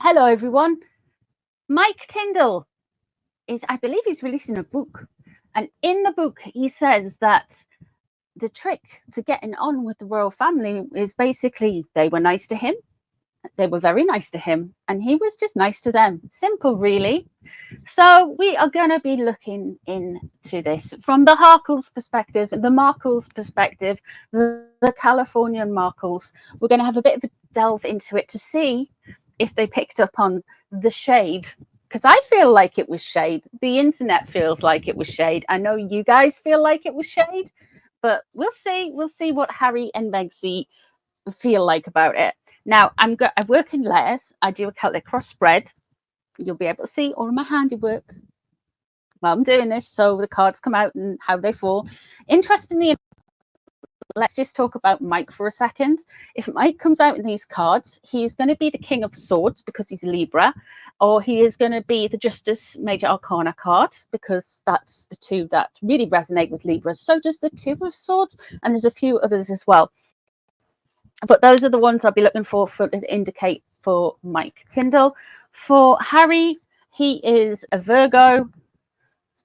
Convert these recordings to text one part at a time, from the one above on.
Hello, everyone. Mike Tindall I believe he's releasing a book. And in the book, he says that the trick to getting on with the royal family is basically they were nice to him. They were very nice to him. And he was just nice to them. Simple, really. So we are going to be looking into this from the Harkles perspective, the Markles perspective, the Californian Markles. We're going to have a bit of a delve into it to see if they picked up on the shade, because I feel like it was shade. The internet feels like it was shade. I know you guys feel like it was shade, but we'll see. We'll see what Harry and Megsy feel like about it. Now, I work in layers. I do a Celtic cross spread. You'll be able to see all of my handiwork while I'm doing this. So the cards come out and how they fall. Interestingly, let's just talk about Mike for a second. If Mike comes out in these cards, he's going to be the King of Swords because he's Libra, or he is going to be the Justice Major Arcana card because that's the two that really resonate with Libra. So does the Two of Swords, and there's a few others as well. But those are the ones I'll be looking for to indicate for Mike Tindall. For Harry, he is a Virgo.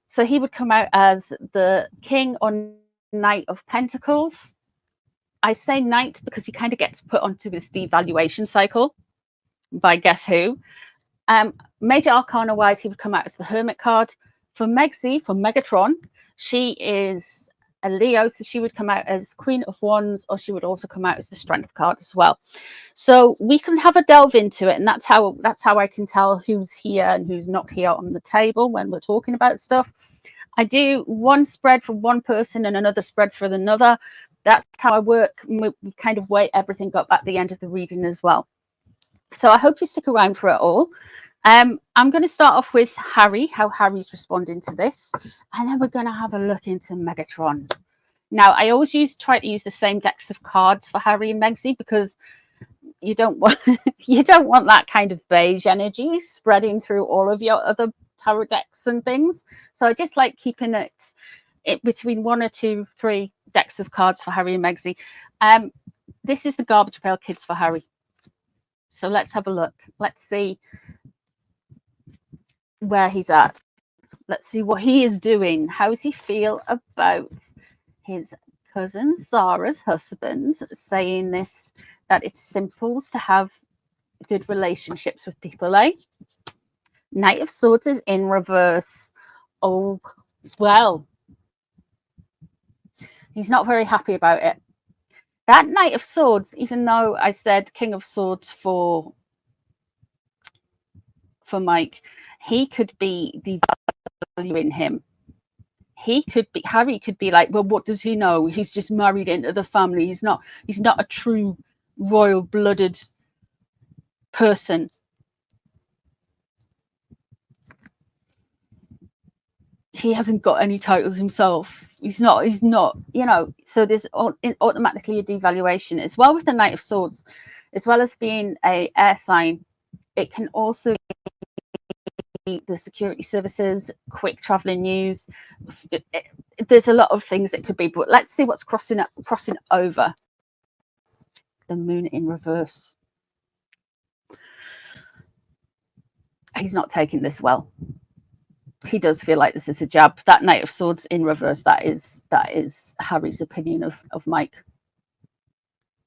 So he would come out as the King or Knight of Pentacles. I say Knight because he kind of gets put onto this devaluation cycle by guess who. Major Arcana wise, he would come out as the Hermit card. For Megsy, for Megatron, she is a Leo, so she would come out as Queen of Wands, or she would also come out as the Strength card as well. So we can have a delve into it, and that's how I can tell who's here and who's not here on the table when we're talking about stuff. I do one spread for one person and another spread for another. That's how I work. We kind of weigh everything up at the end of the reading as well. So I hope you stick around for it all. I'm going to start off with Harry, how Harry's responding to this, and then we're going to have a look into Megatron. Now, I always try to use the same decks of cards for Harry and Megsy because you don't want that kind of beige energy spreading through all of your other tarot decks and things. So I just like keeping it between 1 or 2, 3 decks of cards for Harry and Megsy. This is the Garbage Pail Kids for Harry. So let's have a look. Let's see where he's at. Let's see what he is doing. How does he feel about his cousin Zara's husband saying this, that it's simple to have good relationships with people, eh? Knight of Swords is in reverse. Oh, well. He's not very happy about it. That Knight of Swords, even though I said King of Swords for Mike, he could be devaluing him. Harry could be like, well, what does he know? He's just married into the family. He's not a true royal blooded person. He hasn't got any titles himself. He's not, you know, so there's automatically a devaluation as well with the Knight of Swords, as well as being a air sign. It can also be the security services, quick traveling news. There's a lot of things it could be, but let's see what's crossing over. The Moon in reverse. He's not taking this well. He does feel like this is a jab. That Knight of Swords in reverse, that is Harry's opinion of Mike.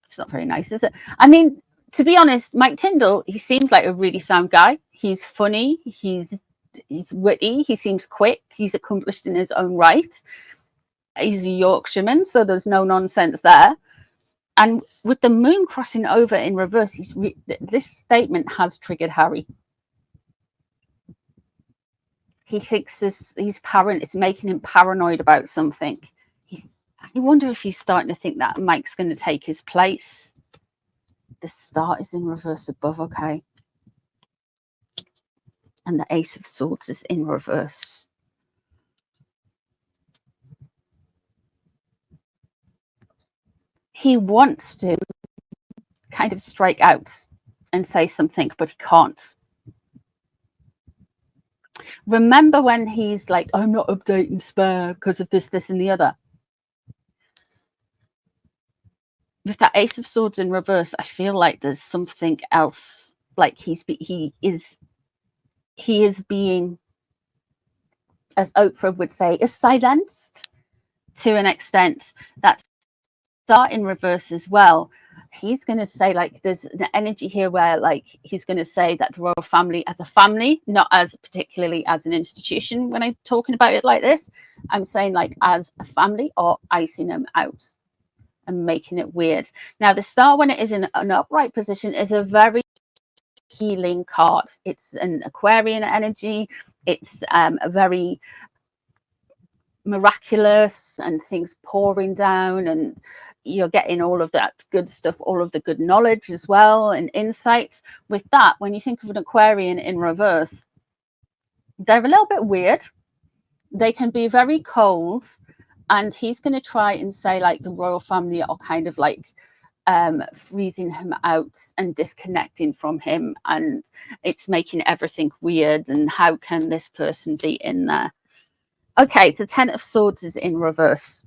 It's not very nice, is it? I mean, to be honest, Mike Tindall, he seems like a really sound guy. He's funny, he's witty, he seems quick, he's accomplished in his own right. He's a Yorkshireman, so there's no nonsense there. And with the Moon crossing over in reverse, this statement has triggered Harry. He thinks it's making him paranoid about something. I wonder if he's starting to think that Mike's going to take his place. The Star is in reverse above, okay. And the Ace of Swords is in reverse. He wants to kind of strike out and say something, but he can't. Remember when he's like, I'm not updating Spare because of this, and the other. With that Ace of Swords in reverse, I feel like there's something else like he is being, as Oprah would say, is silenced to an extent. That's Star in reverse as well. He's going to say, like, there's an energy here where, like, he's going to say that the royal family as a family, not as particularly as an institution. When I'm talking about it like this, I'm saying like as a family, or icing them out and making it weird. Now, the Star, when it is in an upright position, is a very healing card. It's an Aquarian energy. It's a very miraculous, and things pouring down, and you're getting all of that good stuff, all of the good knowledge as well, and insights. With that, when you think of an Aquarian in reverse, they're a little bit weird. They can be very cold, and he's going to try and say like the royal family are kind of like freezing him out and disconnecting from him, and it's making everything weird, and how can this person be in there? Okay, the Ten of Swords is in reverse.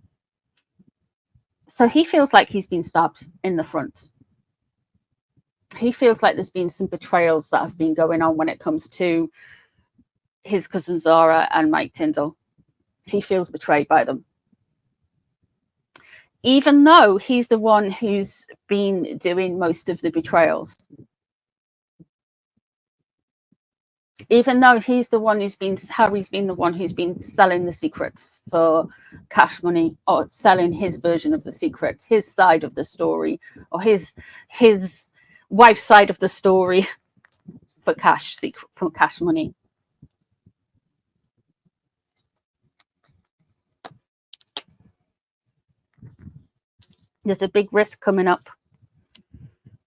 So he feels like he's been stabbed in the front. He feels like there's been some betrayals that have been going on when it comes to his cousin Zara and Mike Tindall. He feels betrayed by them. Even though he's the one who's been doing most of the betrayals. Even though he's the one Harry's been the one who's been selling the secrets for cash money, or selling his version of the secrets, his side of the story, or his wife's side of the story for cash money. There's a big risk coming up.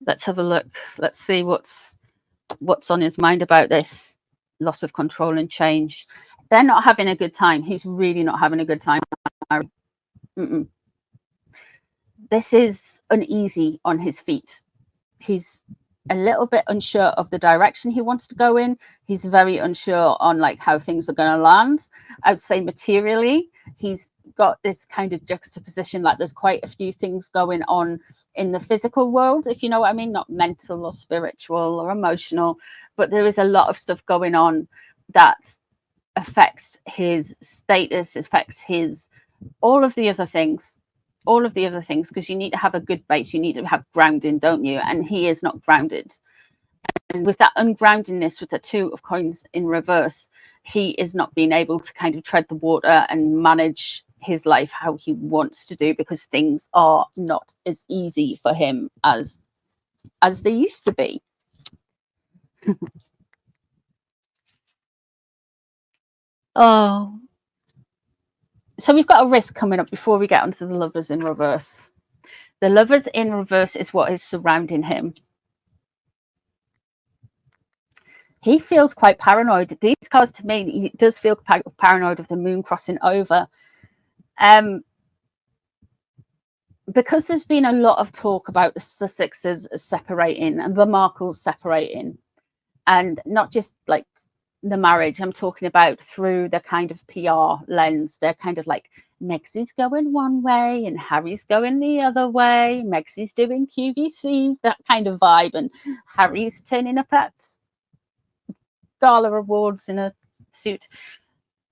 Let's have a look. Let's see what's on his mind about this. Loss of control and change. They're not having a good time. He's really not having a good time. This is uneasy on his feet. He's a little bit unsure of the direction he wants to go in. He's very unsure on like how things are going to land. I would say materially, he's got this kind of juxtaposition, like there's quite a few things going on in the physical world, if you know what I mean, not mental or spiritual or emotional, but there is a lot of stuff going on that affects his status, affects his all of the other things, because you need to have a good base, you need to have grounding, don't you? And he is not grounded. And with that ungroundedness, with the Two of Coins in reverse, he is not being able to kind of tread the water and manage his life how he wants to do, because things are not as easy for him as they used to be. Oh, so we've got a risk coming up before we get onto the Lovers in reverse. The Lovers in reverse is what is surrounding him. He feels quite paranoid. These cards, to me, he does feel paranoid of the moon crossing over. Because there's been a lot of talk about the Sussexes separating and the Markles separating, and not just like the marriage, I'm talking about through the kind of PR lens. They're kind of like, Megsy's going one way and Harry's going the other way. Megsy's doing QVC, that kind of vibe, and Harry's turning up at gala awards in a suit.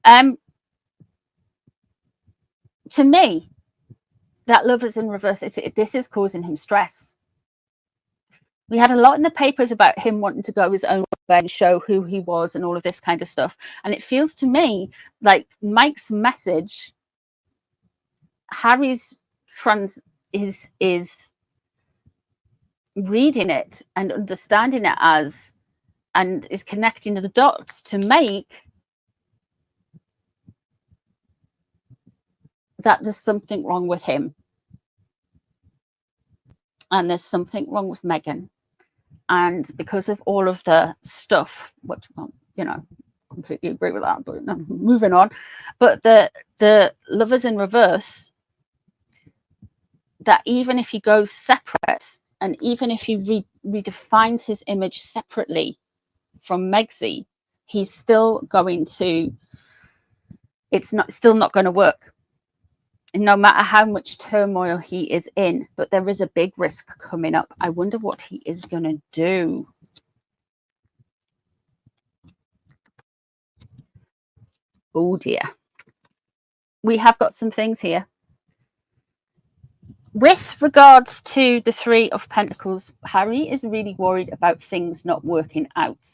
To me, that Lovers in reverse, this is causing him stress. We had a lot in the papers about him wanting to go his own way and show who he was and all of this kind of stuff. And it feels to me like Mike's message, Harry's is reading it and understanding it as, and is connecting the dots to make that there's something wrong with him. And there's something wrong with Meghan. And because of all of the stuff, which, well, you know, completely agree with that, but no, moving on. But the Lovers in reverse, that even if he goes separate, and even if he redefines his image separately from Megsy, he's still going to, it's still not going to work. No matter how much turmoil he is in, but there is a big risk coming up. I wonder what he is going to do. Oh dear. We have got some things here. With regards to the Three of Pentacles, Harry is really worried about things not working out.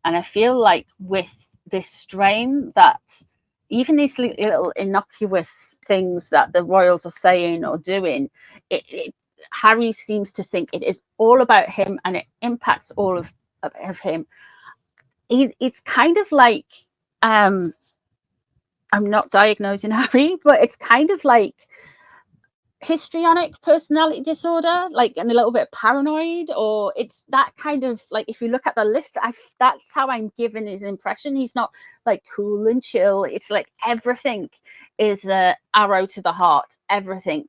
And I feel like with this strain, that even these little innocuous things that the royals are saying or doing, Harry seems to think it is all about him, and it impacts all of him. It's kind of like, I'm not diagnosing Harry, but it's kind of like histrionic personality disorder, like, and a little bit paranoid, or it's that kind of, like, if you look at the list, that's how I'm given his impression. He's not like cool and chill. It's like everything is a arrow to the heart, everything,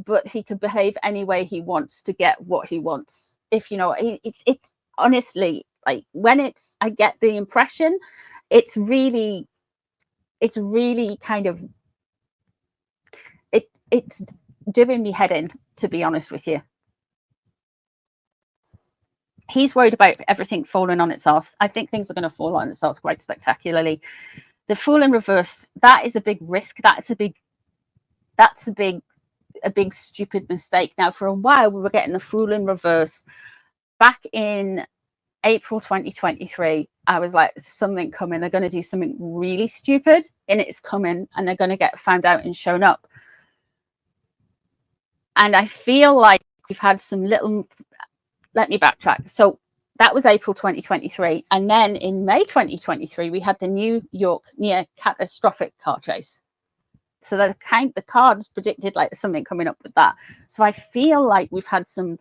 but he could behave any way he wants to get what he wants. If you know, it's honestly, like, when I get the impression, it's really kind of, it's doing me head in, to be honest with you. He's worried about everything falling on its arse. I think things are going to fall on its arse quite spectacularly. The Fool in reverse, that is a big risk. That's a big stupid mistake. Now, for a while, we were getting the Fool in reverse. Back in April 2023, I was like, something coming. They're going to do something really stupid, and it's coming, and they're going to get found out and shown up. And I feel like we've had some little, let me backtrack. So that was April 2023. And then in May 2023, we had the New York near catastrophic car chase. So the cards predicted like something coming up with that. So I feel like we've had some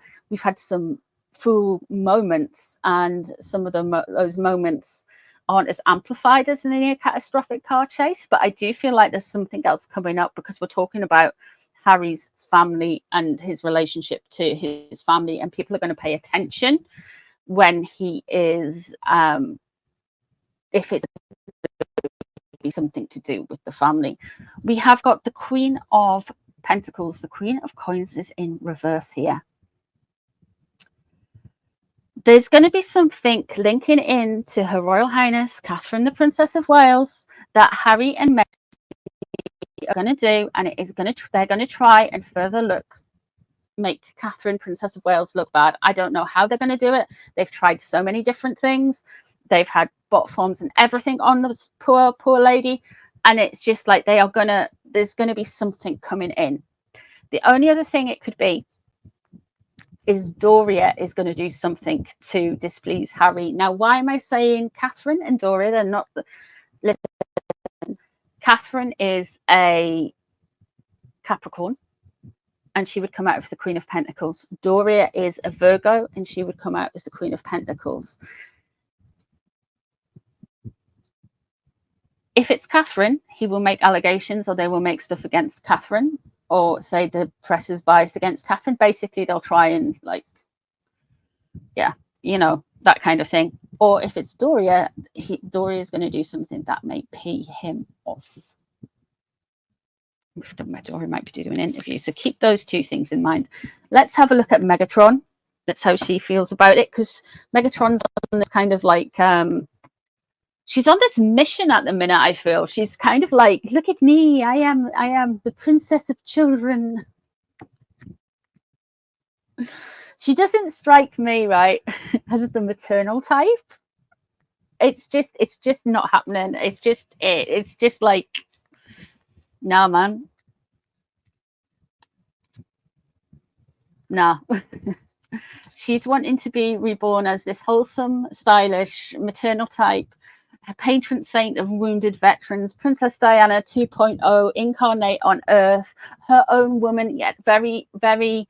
fool moments, and some of those moments aren't as amplified as in the near catastrophic car chase. But I do feel like there's something else coming up, because we're talking about Harry's family and his relationship to his family, and people are going to pay attention when he is, if it be something to do with the family. We have got the Queen of Pentacles. The Queen of Coins is in reverse here. There's going to be something linking in to Her Royal Highness Catherine, the Princess of Wales, that Harry and Megsy are going to do, and it is going to, they're going to try and further make Catherine, Princess of Wales, look bad. I don't know how they're going to do it. They've tried so many different things. They've had bot forms and everything on this poor lady, and it's just like there's going to be something coming in. The only other thing it could be is Doria is going to do something to displease Harry. Now, why am I saying Catherine and Doria? They're not. Listen, Catherine is a Capricorn, and she would come out as the Queen of Pentacles. Doria is a Virgo, and she would come out as the Queen of Pentacles. If it's Catherine, he will make allegations, or they will make stuff against Catherine, or say the press is biased against Catherine. Basically, they'll try and, like, yeah, you know, that kind of thing. Or if it's Doria, Doria is going to do something that may pay him off. Doria might be doing an interview, so keep those two things in mind. Let's have a look at Megatron. That's how she feels about it, because Megatron's on this kind of like, she's on this mission at the minute. I feel she's kind of like, look at me, I am the princess of children. She doesn't strike me, right, as the maternal type. It's just not happening. It's just like, nah, man, nah. She's wanting to be reborn as this wholesome, stylish, maternal type, a patron saint of wounded veterans, Princess Diana 2.0, incarnate on Earth, her own woman, yet very, very,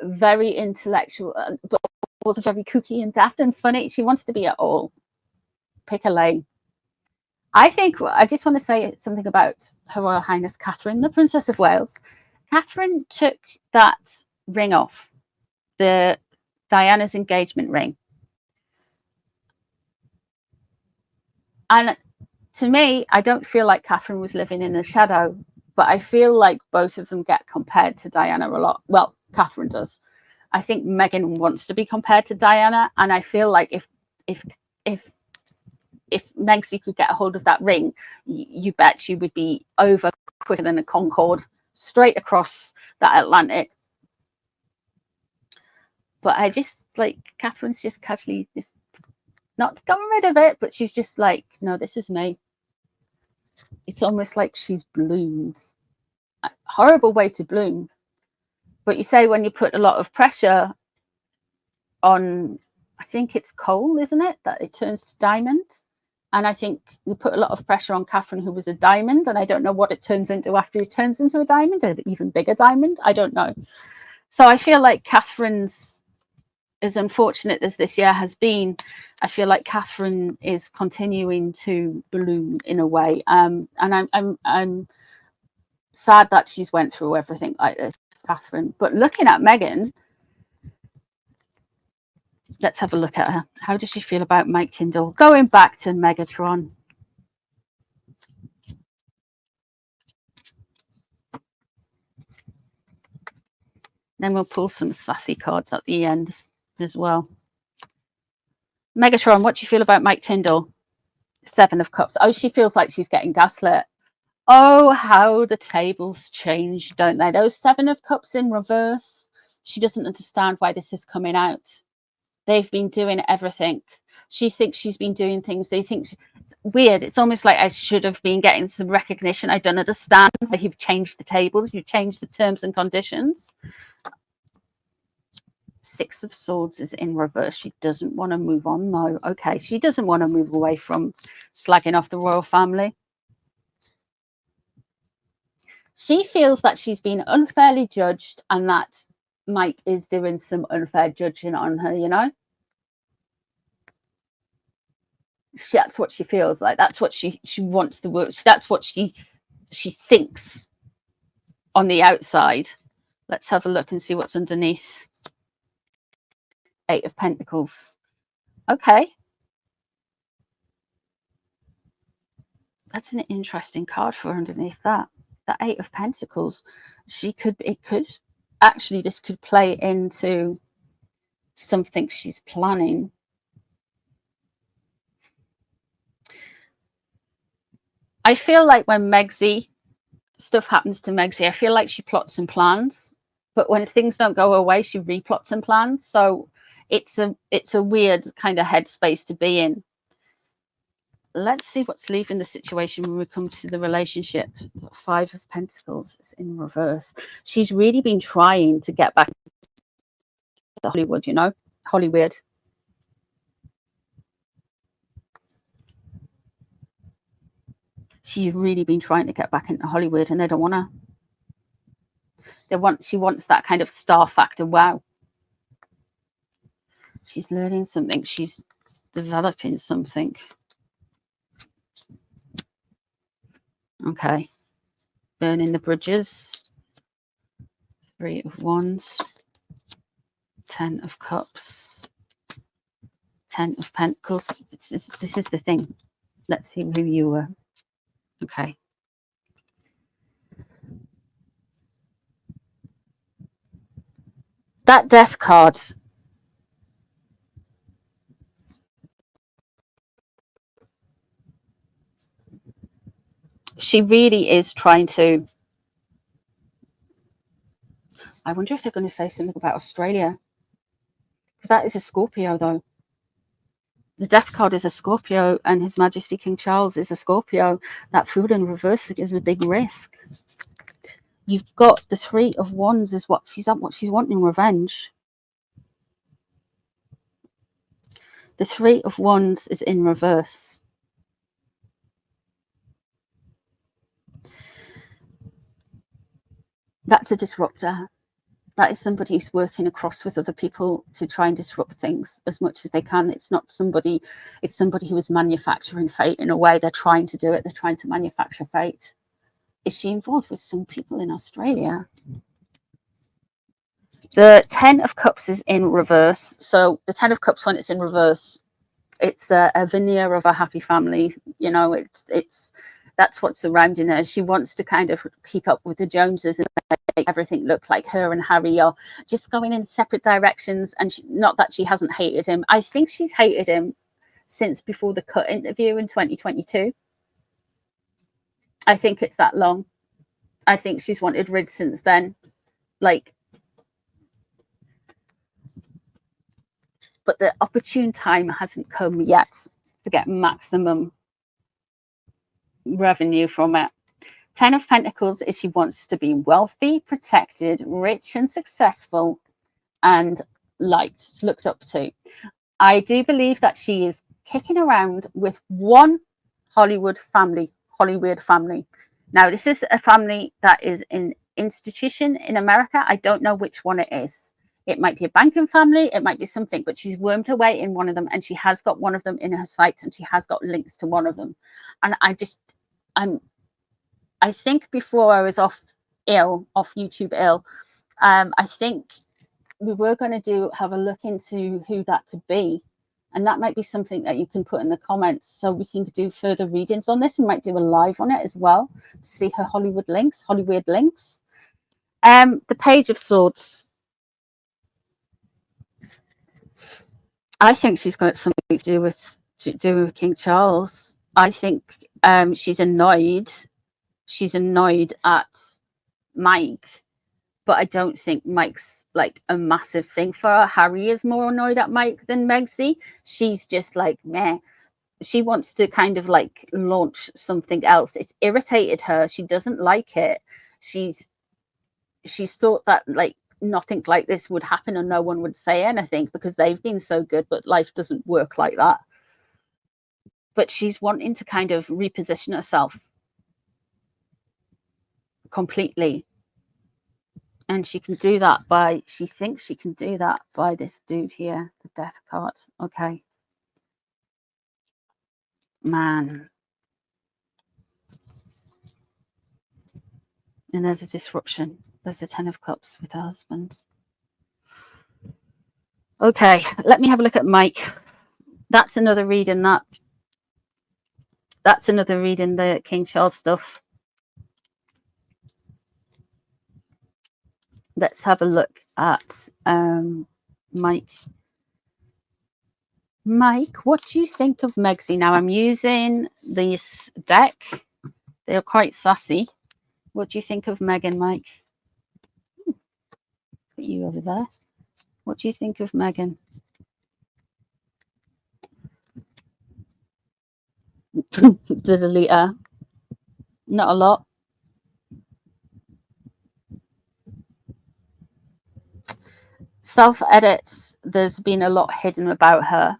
very intellectual, but also very kooky and daft and funny. She wants to be it all. Pick a lane. I think I just want to say something about Her Royal Highness Catherine, the Princess of Wales. Catherine took that ring off, the Diana's engagement ring. And to me, I don't feel like Catherine was living in the shadow, but I feel like both of them get compared to Diana a lot. Well, Catherine does. I think Meghan wants to be compared to Diana, and I feel like if if Megsy could get a hold of that ring, you bet she would be over quicker than a Concorde, straight across that Atlantic. But I just like Catherine's just casually just not gotten rid of it, but she's just like, no, this is me. It's almost like she's bloomed. A horrible way to bloom. But you say when you put a lot of pressure on, I think it's coal, isn't it, that it turns to diamond? And I think you put a lot of pressure on Catherine, who was a diamond, and I don't know what it turns into after it turns into a diamond, an even bigger diamond. I don't know. So I feel like Catherine's, as unfortunate as this year has been, I feel like Catherine is continuing to bloom in a way. And I'm sad that she's went through everything like this, Catherine. But looking at Meghan, let's have a look at her. How does she feel about Mike Tindall? Going back to Megatron. Then we'll pull some sassy cards at the end as well. Megatron, what do you feel about Mike Tindall? 7 of Cups. Oh, she feels like she's getting gaslit. Oh, how the tables change, don't they? Those 7 of Cups in reverse. She doesn't understand why this is coming out. They've been doing everything. She thinks she's been doing things. They think it's weird. It's almost like I should have been getting some recognition. I don't understand why you've changed the tables. You've changed the terms and conditions. 6 of Swords is in reverse. She doesn't want to move on, though. Okay, she doesn't want to move away from slagging off the royal family. She feels that she's been unfairly judged and that Mike is doing some unfair judging on her, you know? That's what she feels like. That's what she wants the work. That's what she thinks on the outside. Let's have a look and see what's underneath. 8 of Pentacles. Okay. That's an interesting card for underneath that. The 8 of Pentacles. This could play into something she's planning. I feel like when stuff happens to Megsy, I feel like she plots and plans, but when things don't go her way, she replots and plans. So it's a weird kind of headspace to be in. Let's see what's leaving the situation when we come to the relationship. 5 of Pentacles is in reverse. She's really been trying to get back to Hollywood, you know, Hollywood. She's really been trying to get back into Hollywood, and they don't want her. She wants that kind of star factor. Wow. She's learning something. She's developing something. Okay. Burning the bridges. 3 of Wands. 10 of Cups. 10 of Pentacles. This is the thing. Let's see who you were. Okay. That Death card. She really is trying to. I wonder if they're going to say something about Australia. Because that is a Scorpio, though. The Death card is a Scorpio, and His Majesty King Charles is a Scorpio. That food in reverse is a big risk. You've got the 3 of Wands is what she's wanting, revenge. The 3 of Wands is in reverse. That's a disruptor. That is somebody who's working across with other people to try and disrupt things as much as they can. It's not somebody, it's somebody who is manufacturing fate in a way. They're trying to do it. They're trying to manufacture fate. Is she involved with some people in Australia? The 10 of Cups is in reverse. So the 10 of Cups, when it's in reverse, it's a veneer of a happy family. You know, it's that's what's surrounding her. She wants to kind of keep up with the Joneses and make everything look like her and Harry are just going in separate directions. And not that she hasn't hated him. I think she's hated him since before the cut interview in 2022. I think it's that long. I think she's wanted rid since then. Like, but the opportune time hasn't come yet to get maximum revenue from it. 10 of Pentacles is she wants to be wealthy, protected, rich and successful, and liked, looked up to. I do believe that she is kicking around with one Hollywood family. Now, this is a family that is an institution in America. I don't know which one it is. It might be a banking family, it might be something, but she's wormed her way in one of them, and she has got one of them in her sights, and she has got links to one of them. And I think before I was off YouTube ill, I think we were going to have a look into who that could be. And that might be something that you can put in the comments so we can do further readings on this. We might do a live on it as well to see her Hollywood links. The Page of Swords. I think she's got something to do with King Charles. I think she's annoyed. She's annoyed at Mike, but I don't think Mike's like a massive thing for her. Harry is more annoyed at Mike than Megsy. She's just like, meh. She wants to kind of like launch something else. It's irritated her. She doesn't like it. She's thought that like nothing like this would happen and no one would say anything because they've been so good, but life doesn't work like that. But she's wanting to kind of reposition herself completely. And she can do that by, she thinks she can do that by this dude here, the Death card. Okay. Man. And there's a disruption. There's the 10 of Cups with her husband. Okay, let me have a look at Mike. That's another reading that's another reading, the King Charles stuff. Let's have a look at Mike. Mike, what do you think of Megsy? Now, I'm using this deck. They're quite sassy. What do you think of Meghan, Mike? Put you over there. What do you think of Meghan? There's a leader. Not a lot. Self-edits, there's been a lot hidden about her.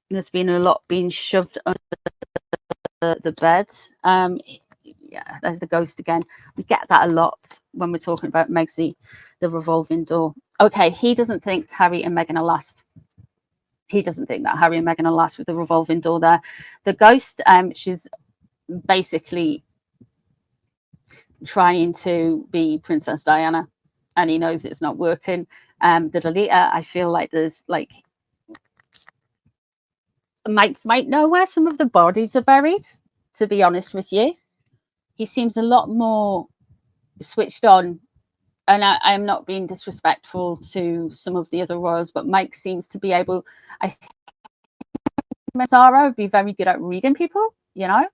There's been a lot being shoved under the bed. Yeah, there's the ghost again. We get that a lot when we're talking about Megsy, the revolving door. Okay, he doesn't think Harry and Meghan are last. He doesn't think that Harry and Meghan are last with the revolving door there. The ghost, she's basically trying to be Princess Diana, and he knows it's not working. The deleter, I feel like there's like might know where some of the bodies are buried, to be honest with you. He seems a lot more switched on, and I am not being disrespectful to some of the other royals, but Mike seems to be able, I think Sarah would be very good at reading people, you know.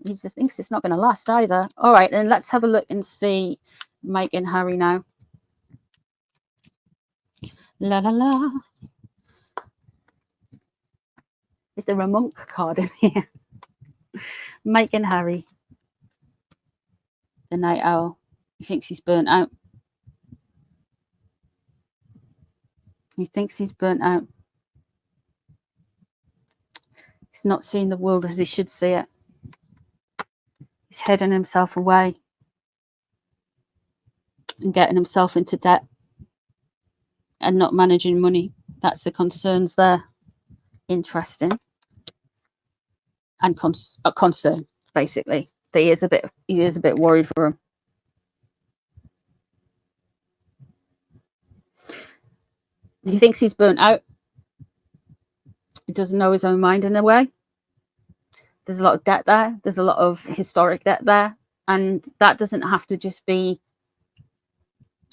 He just thinks it's not going to last either. All right, then let's have a look and see Mike and Harry now. La la la. Is there a monk card in here? Mike and Harry. The night owl. He thinks he's burnt out. He thinks he's burnt out. He's not seeing the world as he should see it. He's heading himself away and getting himself into debt and not managing money. That's the concerns there. Interesting. And a concern, basically. He is a bit worried for him. He thinks he's burnt out. He doesn't know his own mind in a way. There's a lot of debt there. There's a lot of historic debt there. And that doesn't have to just be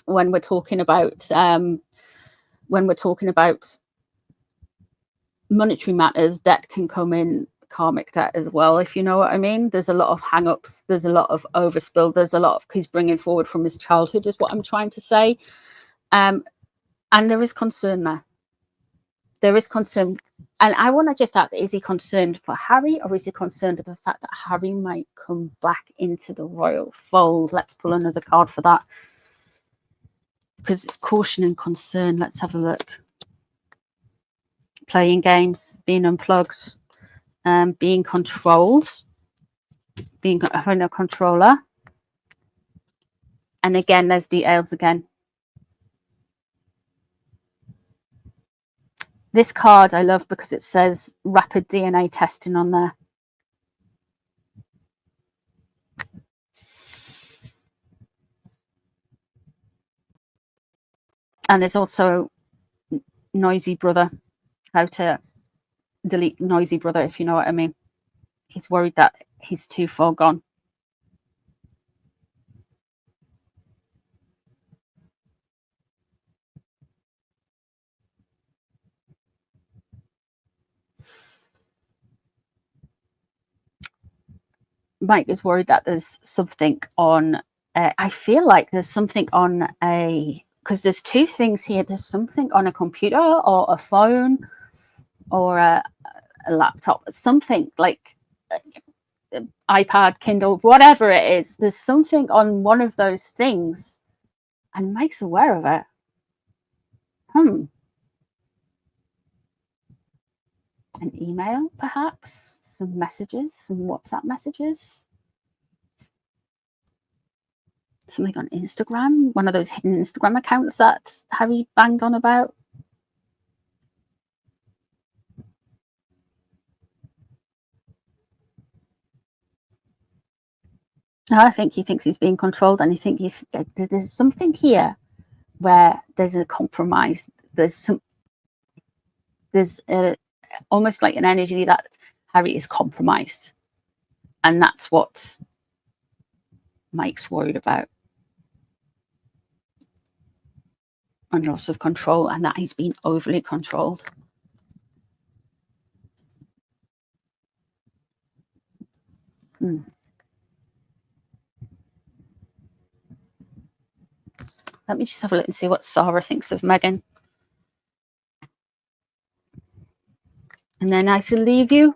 when we're talking about when we're talking about monetary matters, debt can come in, karmic debt as well, if you know what I mean. There's a lot of hang-ups, there's a lot of overspill, there's a lot of he's bringing forward from his childhood, is what I'm trying to say. And there is concern there. There is concern. And I want to just ask, is he concerned for Harry, or is he concerned at the fact that Harry might come back into the royal fold? Let's pull another card for that, because it's caution and concern. Let's have a look. Playing games, being unplugged, being controlled, having a controller. And again, there's details again. This card I love because it says rapid DNA testing on there. And there's also noisy brother, how to delete noisy brother, if you know what I mean. He's worried that he's too far gone. Mike is worried that there's something on, I feel like there's something on because there's two things here. There's something on a computer or a phone or a laptop, something like iPad, Kindle, whatever it is. There's something on one of those things, and Mike's aware of it. An email, perhaps, some messages, some WhatsApp messages, something on Instagram, one of those hidden Instagram accounts that Harry banged on about. I think he thinks he's being controlled, and I think there's something here where there's a compromise. There's almost like an energy that Harry is compromised, and that's what Mike's worried about. And loss of control, and that he's been overly controlled. Let me just have a look and see what Sarah thinks of Meghan. And then I shall leave you.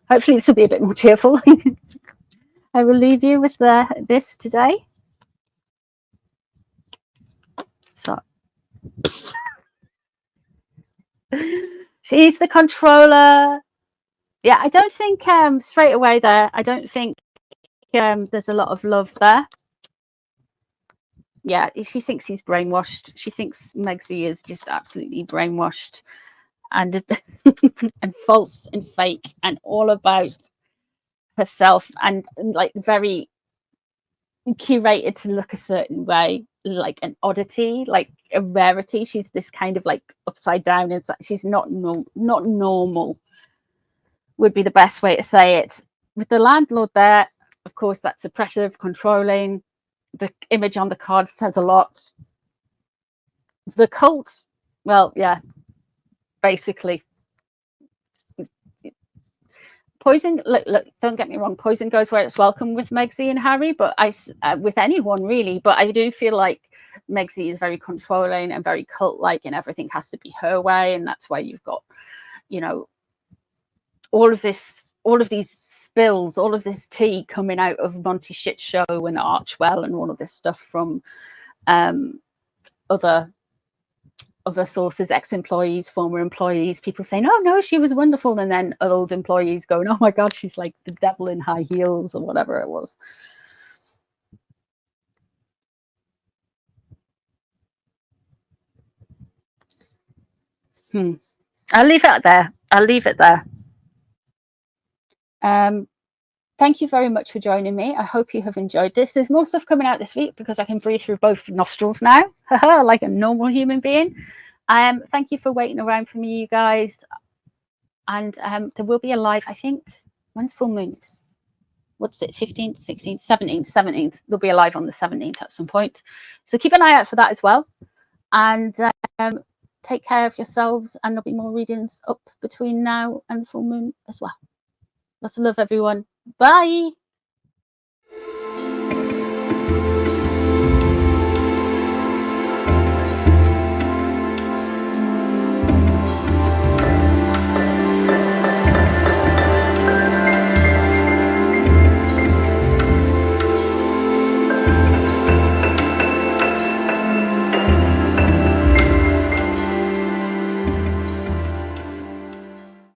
Hopefully this will be a bit more cheerful. I will leave you with this today. So she's the controller. Yeah, I don't think straight away there, I don't think there's a lot of love there. Yeah, she thinks he's brainwashed. She thinks Megsy is just absolutely brainwashed and and false and fake and all about herself, and like very curated to look a certain way, like an oddity, like a rarity. She's this kind of like upside down. It's like she's not normal would be the best way to say it. With the landlord there, of course, that's oppressive, controlling. The image on the card says a lot. The cult, well, yeah, basically. Poison, look, don't get me wrong, poison goes where it's welcome with Megsy and Harry, but with anyone really. But I do feel like Megsy is very controlling and very cult-like, and everything has to be her way, and that's why you've got, you know, all of these spills, all of this tea coming out of Monty Shit Show and Archwell and all of this stuff from other sources, ex-employees, former employees, people saying, oh no, she was wonderful, and then old employees going, oh my god, she's like the devil in high heels, or whatever it was. I'll leave it there. Thank you very much for joining me. I hope you have enjoyed this. There's more stuff coming out this week because I can breathe through both nostrils now, like a normal human being. Thank you for waiting around for me, you guys. And there will be a live, I think, when's full moon? What's it, 15th, 16th, 17th? There'll be a live on the 17th at some point. So keep an eye out for that as well. And take care of yourselves, and there'll be more readings up between now and full moon as well. Lots of love, everyone. Bye.